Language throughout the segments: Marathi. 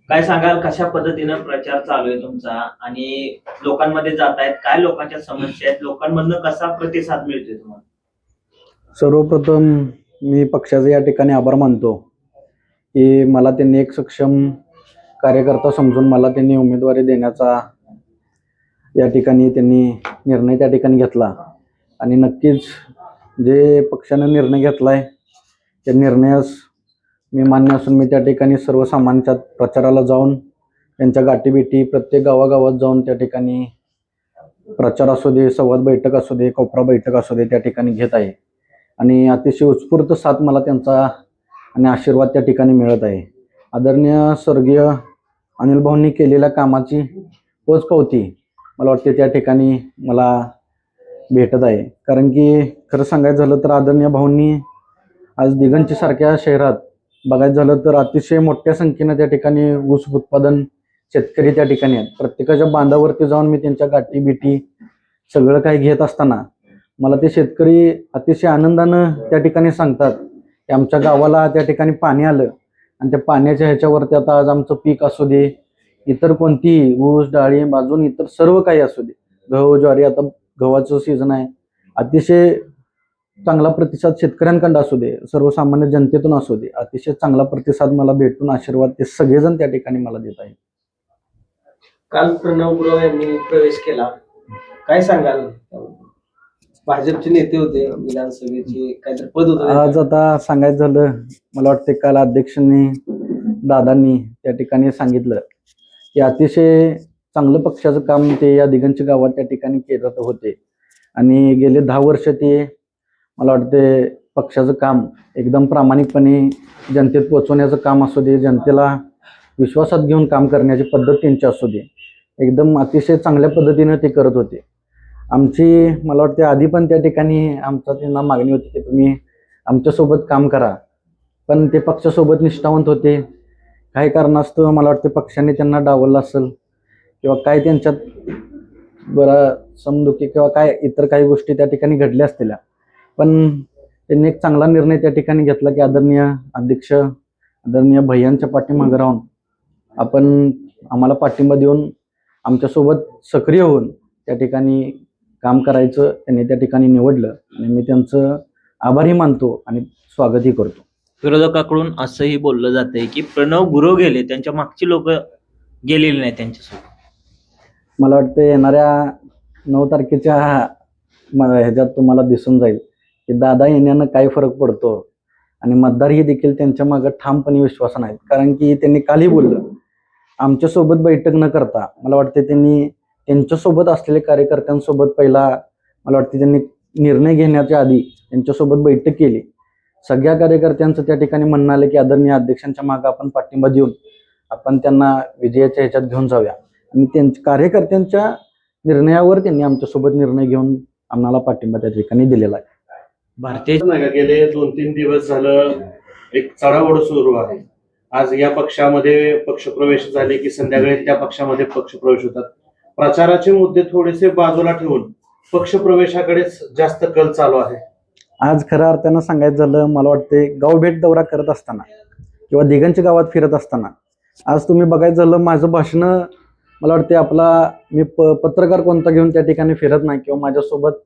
काय सांगाल, कशा पद्धतीनं प्रचार चालू आहे तुमचा आणि लोकांमध्ये जात आहेत, काय लोकांच्या समस्या आहेत, लोकांमधनं कसा प्रतिसाद मिळतोय तुम्हाला? सर्वप्रथम मी पक्षाचे या ठिकाणी आभार मानतो की मला त्यांनी एक सक्षम कार्यकर्ता समजून मला त्यांनी उमेदवारी देण्याचा या ठिकाणी त्यांनी निर्णय त्या ठिकाणी घेतला. आणि नक्कीच जे पक्षाने निर्णय घेतलाय त्या निर्णयास मी मान्य असून मी त्या ठिकाणी सर्वसामान्यांच्या प्रचाराला जाऊन त्यांच्या गाठीभेटी प्रत्येक गावागावात जाऊन त्या ठिकाणी प्रचार असू दे, संवाद बैठक असू दे, कोपरा बैठक असू दे, त्या ठिकाणी घेत आहे. आणि अतिशय उत्स्फूर्त साथ मला त्यांचा आणि आशीर्वाद त्या ठिकाणी मिळत आहे. आदरणीय स्वर्गीय अनिल भाऊंनी केलेल्या कामाची पोचपावती मला वाटते त्या ठिकाणी मला भेटत आहे. कारण की खरं सांगायचं झालं तर आदरणीय भाऊंनी आज दिगंची सारख्या शहरात बघायचं झालं तर अतिशय मोठ्या संख्येनं त्या ठिकाणी ऊस उत्पादन शेतकरी त्या ठिकाणी आहेत. प्रत्येकाच्या बांधावरती जाऊन मी त्यांच्या गाठीभेटी सगळं काही घेत असताना मला ते शेतकरी अतिशय आनंदानं त्या ठिकाणी सांगतात की आमच्या गावाला त्या ठिकाणी पाणी आलं आणि त्या पाण्याच्या ह्याच्यावरती आता आज आमचं पीक असू दे, इतर कोणतीही ऊस डाळिंब अजून इतर सर्व काही असू दे, गहू ज्वारी, आता गव्हाचं सीझन आहे, अतिशय चांगला प्रतिसाद शेतकऱ्यांकडून असू दे, सर्वसामान्य जनतेतून असू दे, अतिशय चांगला प्रतिसाद मला भेटून आशीर्वाद ते सगळेजण त्या ठिकाणी मला देत आहेत. काल प्रणव गुरव यांनी प्रवेश केला, काय सांगाल? भाजपचे नेते होते, विधानसभेचे काहीतरी पद होतं आज आता सांगायचं झालं, मला वाटते काल अध्यक्षांनी दादांनी त्या ठिकाणी सांगितलं की अतिशय चांगलं पक्षाचं काम ते या दिगंची गावात त्या ठिकाणी करत होते. आणि गेले 10 वर्ष ते मला वाटते पक्षाचं काम एकदम प्रामाणिकपणे जनतेत पोचवण्याचं काम असू दे, जनतेला विश्वासात घेऊन काम करण्याची पद्धत त्यांची असू दे, एकदम अतिशय चांगल्या पद्धतीने ते करत होते. आमची मला वाटते आधी पण त्या ठिकाणी आमचा त्यांना मागणी होती की तुम्ही आमच्यासोबत काम करा, पण ते पक्षासोबत निष्ठावंत होते. काही कारणास्तव मला वाटते पक्षाने त्यांना डावललं असेल किंवा काय त्यांच्यात बरा समदुखी किंवा काय इतर काही गोष्टी त्या ठिकाणी घडल्या असतील, पण त्यांनी एक चांगला निर्णय त्या ठिकाणी घेतला की आदरणीय अध्यक्ष आदरणीय भैयांच्या पाठीमागे राहून आपण आम्हाला पाठिंबा देऊन आमच्यासोबत सक्रिय होऊन त्या ठिकाणी काम करायचं त्यांनी त्या ठिकाणी निवडलं. आणि मी त्यांचं आभारही मानतो आणि स्वागतही करतो. विरोधकाकडून असंही बोललं जातंय की प्रणव गुरव गेले, त्यांच्या मागची लोक गेलेली नाही त्यांच्यासोबत. मला वाटतं येणाऱ्या 9 तारखेच्या ह्याच्यात तुम्हाला दिसून जाईल की दादा येण्यानं काय फरक पडतो. आणि मतदारही देखील त्यांच्या मागं ठामपणे विश्वास नाहीत. कारण की त्यांनी कालही बोललं, आमच्यासोबत बैठक न करता मला वाटते त्यांनी त्यांच्यासोबत असलेल्या कार्यकर्त्यांसोबत पहिला मला वाटते त्यांनी निर्णय घेण्याच्या आधी त्यांच्यासोबत बैठक केली. सगळ्या कार्यकर्त्यांचं त्या ठिकाणी म्हणणं आलं की आदरणीय अध्यक्षांच्या मागं आपण पाठिंबा देऊन आपण त्यांना विजयाच्या ह्याच्यात घेऊन जाऊया. आणि त्यांच्या कार्यकर्त्यांच्या निर्णयावर त्यांनी आमच्यासोबत निर्णय घेऊन आम्हाला पाठिंबा त्या ठिकाणी दिलेला आहे. भारतीय गेले 2-3 दिवस झालं एक चढाओढ सुरू आहे. आज या पक्षामध्ये पक्षप्रवेश झाले की संध्याकाळी त्या पक्षामध्ये पक्षप्रवेश होतात. प्रचाराचे मुद्दे थोडेसे बाजूला ठेवून पक्षप्रवेशाकडेच जास्त कल चालू आहे. आज खऱ्या अर्थानं सांगायचं झालं, मला वाटते गावभेट दौरा करत असताना किंवा दिगंच्या गावात फिरत असताना आज तुम्ही बघायचं झालं माझं भाषण मला वाटते आपला मी पत्रकार कोणता घेऊन त्या ठिकाणी फिरत नाही किंवा माझ्यासोबत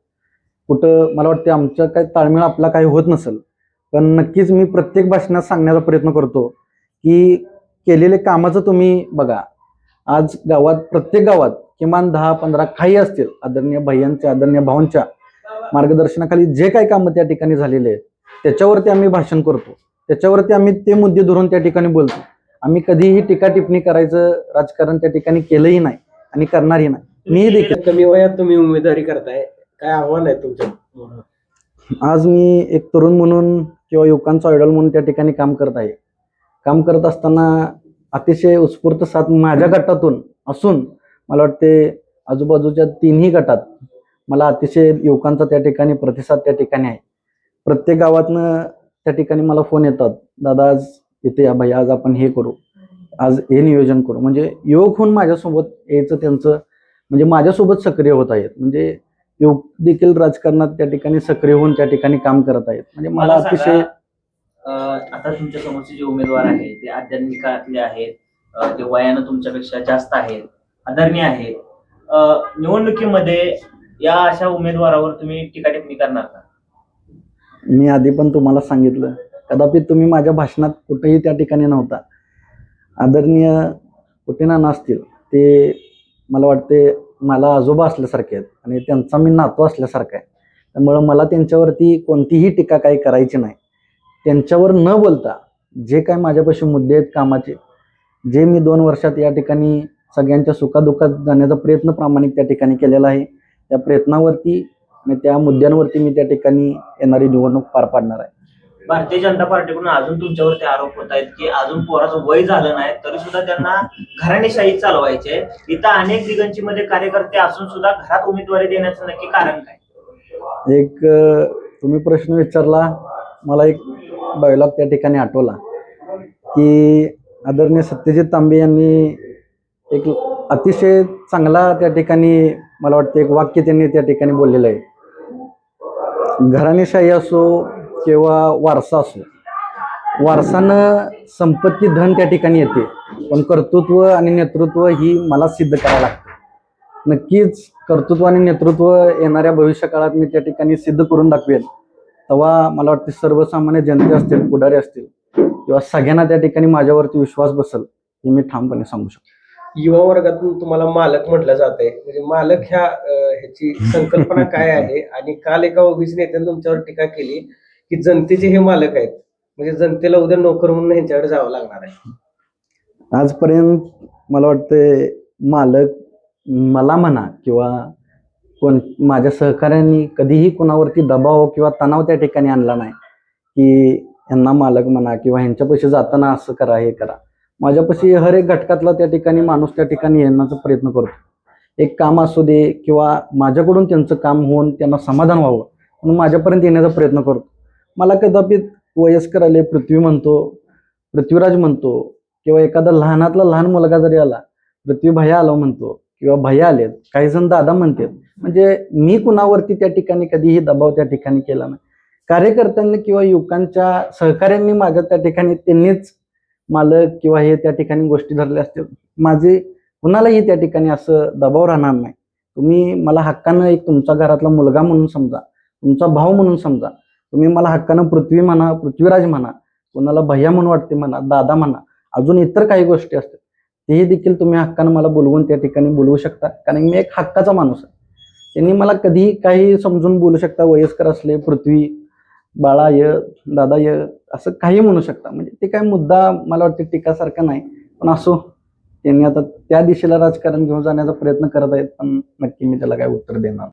कुठं मला वाटते आमचं काय ताळमेळ आपला काही होत नसेल, पण नक्कीच मी प्रत्येक भाषणात सांगण्याचा प्रयत्न करतो की केलेले कामाचं तुम्ही बघा. आज गावात प्रत्येक गावात किमान 10-15 काही असतील आदरणीय भैयांच्या आदरणीय भावांच्या मार्गदर्शनाखाली जे काही कामं त्या ठिकाणी झालेले आहेत त्याच्यावरती आम्ही भाषण करतो, त्याच्यावरती आम्ही ते मुद्दे धरून त्या ठिकाणी बोलतो. आम्ही कधीही टीका टिप्पणी करायचं राजकारण त्या ठिकाणी केलंही नाही आणि करणारही नाही. मी देखील कमी वयात तुम्ही उमेदवारी करताय, काय आव्हान आहे तुमच्या? आज मी एक तरुण म्हणून किंवा युवकांचा आयडॉल म्हणून त्या ठिकाणी काम करत आहे. काम करत असताना अतिशय उत्स्फूर्त साथ माझ्या गटातून असून मला वाटते आजूबाजूच्या 3ही गटात मला अतिशय युवकांचा त्या ठिकाणी प्रतिसाद त्या ठिकाणी आहे. प्रत्येक गावातनं त्या ठिकाणी मला फोन येतात, दादा आज इथे या भाई, आज आपण हे करू, आज हे नियोजन करू. म्हणजे युवक होऊन माझ्यासोबत यायचं त्यांचं म्हणजे माझ्यासोबत सक्रिय होत आहेत. म्हणजे युवक देखील राजकारणात त्या ठिकाणी सक्रिय होऊन त्या ठिकाणी काम करत आहेत. म्हणजे मला अतिशय आता तुमच्या समोरचे जे उमेदवार आहेत ते आध्यात्मिकातले आहेत, ते वयानं तुमच्यापेक्षा जास्त आहेत, आदरणीय आहेत. निवडणुकीमध्ये या अशा उमेदवारावर तुम्ही टीका टिप्पणी करणार का? मी आधी पण तुम्हाला सांगितलं, कदापि तुम्ही माझ्या भाषणात कुठेही त्या ठिकाणी नव्हता. आदरणीय कुटीनाना असतील, ते मला वाटते मला आजोबा असल्यासारखे आहेत आणि त्यांचा मी नातू असल्यासारखा आहे. त्यामुळं मला त्यांच्यावरती कोणतीही टीका काही करायची नाही. त्यांच्यावर न बोलता जे काय माझ्यापाशी मुद्दे आहेत कामाचे, जे मी 2 वर्षात या ठिकाणी सगळ्यांच्या सुखादुःखात जाण्याचा प्रयत्न प्रामाणिक त्या ठिकाणी केलेला आहे, त्या प्रयत्नावरती आणि त्या मुद्द्यांवरती मी त्या ठिकाणी येणारी निवडणूक पार पाडणार आहे. भारतीय जनता पार्टीकडून अजून तुमच्यावरती आरोप होत आहेत की अजून पोराचं वय झालं नाही तरी सुद्धा त्यांना घराणेशाही चालवायची आहे. इथं अनेक दिगंजीमध्ये कार्यकर्ते असून सुद्धा घरात उमेदवारी देण्याचं नक्की कारण काय? तुम्ही प्रश्न विचारला, मला एक डायलॉग त्या ठिकाणी आठवला की आदरणीय सत्यजित तांबे यांनी एक अतिशय चांगला त्या ठिकाणी मला वाटतं एक वाक्य त्यांनी त्या ठिकाणी बोललेलं आहे. घराणेशाही असो किंवा वारसा असो, वारसानं संपत्ती धन त्या ठिकाणी येते, पण कर्तृत्व आणि नेतृत्व ही मला सिद्ध करायला लागतं. नक्कीच कर्तृत्व आणि नेतृत्व येणाऱ्या भविष्य काळात मी त्या ठिकाणी सिद्ध करून दाखवेल. तेव्हा मला वाटते सर्वसामान्य जनते असतील, पुढारी असतील किंवा सगळ्यांना त्या ठिकाणी माझ्यावरती विश्वास बसेल हे मी ठामपणे सांगू शकतो. युवा वर्गातून तुम्हाला मालक म्हटलं जात आहे, म्हणजे मालक ह्याची संकल्पना काय आहे? आणि काल एका ओबीसी नेत्याने तुमच्यावर टीका केली की जनतेचे हे मालक आहेत, म्हणजे जनतेला उद्या नोकर म्हणून ह्यांच्याकडे जावं लागणार आहे. आजपर्यंत मला वाटते मालक मला म्हणा किंवा माझ्या सहकाऱ्यांनी कधीही कोणावरती दबाव किंवा तणाव त्या ठिकाणी आणला नाही की यांना मालक म्हणा किंवा ह्यांच्यापाशी जाताना असं करा हे करा. माझ्यापाशी हर एक घटकातला त्या ठिकाणी माणूस त्या ठिकाणी येण्याचा प्रयत्न करतो. एक काम असू दे किंवा माझ्याकडून त्यांचं काम होऊन त्यांना समाधान व्हावं म्हणून माझ्यापर्यंत येण्याचा प्रयत्न करतो. मला कदापि वयस्कर आले, पृथ्वी म्हणतो, पृथ्वीराज म्हणतो किंवा एखादा लहानातला लहान मुलगा जरी आला, पृथ्वी भैया आला म्हणतो किंवा भैया आलेत, काही जण दादा म्हणतात. म्हणजे मी कुणावरती त्या ठिकाणी कधीही दबाव त्या ठिकाणी केला नाही. कार्यकर्त्यांनी किंवा युवकांच्या सहकाऱ्यांनी माझ्या त्या ठिकाणी त्यांनीच मालक किंवा हे त्या ठिकाणी गोष्टी धरल्या असतील. माझे कुणालाही त्या ठिकाणी असं दबाव राहणार नाही. तुम्ही मला हक्कानं एक तुमच्या घरातला मुलगा म्हणून समजा, तुमचा भाऊ म्हणून समजा. तुम्ही मला हक्कानं पृथ्वी म्हणा, पृथ्वीराज म्हणा, कोणाला भैया म्हणून वाटते म्हणा, दादा म्हणा, अजून इतर काही गोष्टी असतात तेही देखील तुम्ही हक्कानं मला बोलवून त्या ठिकाणी बोलवू शकता, कारण मी एक हक्काचा माणूस आहे. त्यांनी मला कधीही काही समजून बोलू शकता. वयस्कर असले, पृथ्वी, बाळा य, दादा य, असं काही म्हणू शकता. म्हणजे ते काय मुद्दा मला वाटतं टीकासारखा नाही, पण असो, त्यांनी आता त्या दिशेला राजकारण घेऊन जाण्याचा प्रयत्न करत आहेत, पण नक्की मी त्याला काय उत्तर देणार.